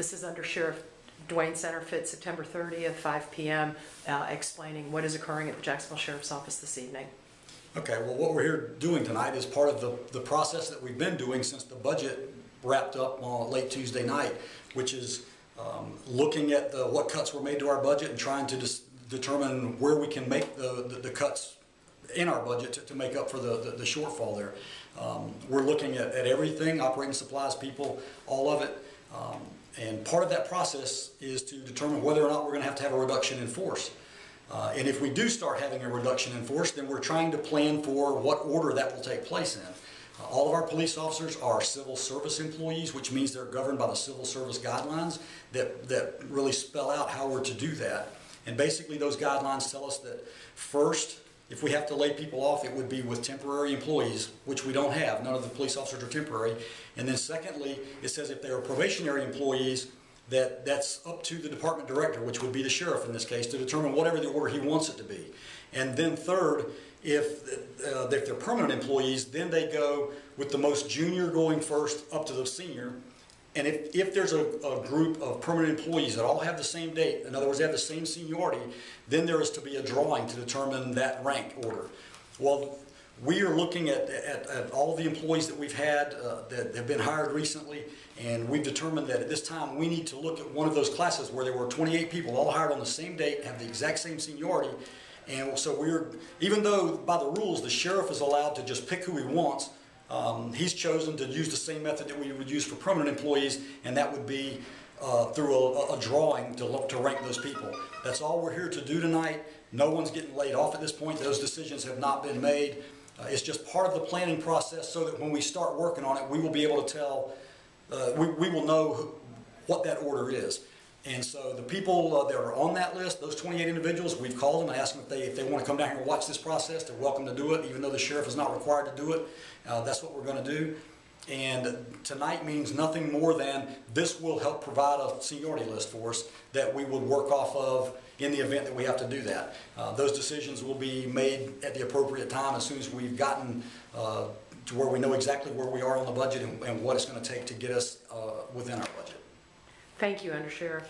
This is Undersheriff Dwain, Senterfitt, September 30th, 5 p.m., explaining what is occurring at the Jacksonville Sheriff's Office this evening. Okay, well, what we're here doing tonight is part of the process that we've been doing since the budget wrapped up on late Tuesday night, which is looking at what cuts were made to our budget and trying to determine where we can make the cuts in our budget to make up for the shortfall there. We're looking at everything, operating supplies, people, all of it. And part of that process is to determine whether or not we're going to have a reduction in force. And if we do start having a reduction in force, then we're trying to plan for what order that will take place in. All of our police officers are civil service employees, which means they're governed by the civil service guidelines that really spell out how we're to do that. And basically those guidelines tell us that first, if we have to lay people off, it would be with temporary employees, which we don't have. None of the police officers are temporary. And then secondly, it says if they are probationary employees, that's up to the department director, which would be the sheriff in this case, to determine whatever the order he wants it to be. And then third, if they're permanent employees, then they go with the most junior going first up to the senior. And if there's a group of permanent employees that all have the same date, in other words, they have the same seniority, then there is to be a drawing to determine that rank order. Well, we are looking at all the employees that we've had that have been hired recently, and we've determined that at this time we need to look at one of those classes where there were 28 people all hired on the same date, have the exact same seniority. And so even though by the rules the sheriff is allowed to just pick who he wants, he's chosen to use the same method that we would use for permanent employees, and that would be through a drawing to rank those people. That's all we're here to do tonight. No one's getting laid off at this point. Those decisions have not been made. It's just part of the planning process so that when we start working on it, we will be able to tell, we will know what that order is. And so the people that are on that list, those 28 individuals, we've called them and asked them if they want to come down here and watch this process. They're welcome to do it, even though the sheriff is not required to do it. That's what we're going to do. And tonight means nothing more than this will help provide a seniority list for us that we would work off of in the event that we have to do that. Those decisions will be made at the appropriate time as soon as we've gotten to where we know exactly where we are on the budget and what it's going to take to get us within our budget. Thank you, Undersheriff.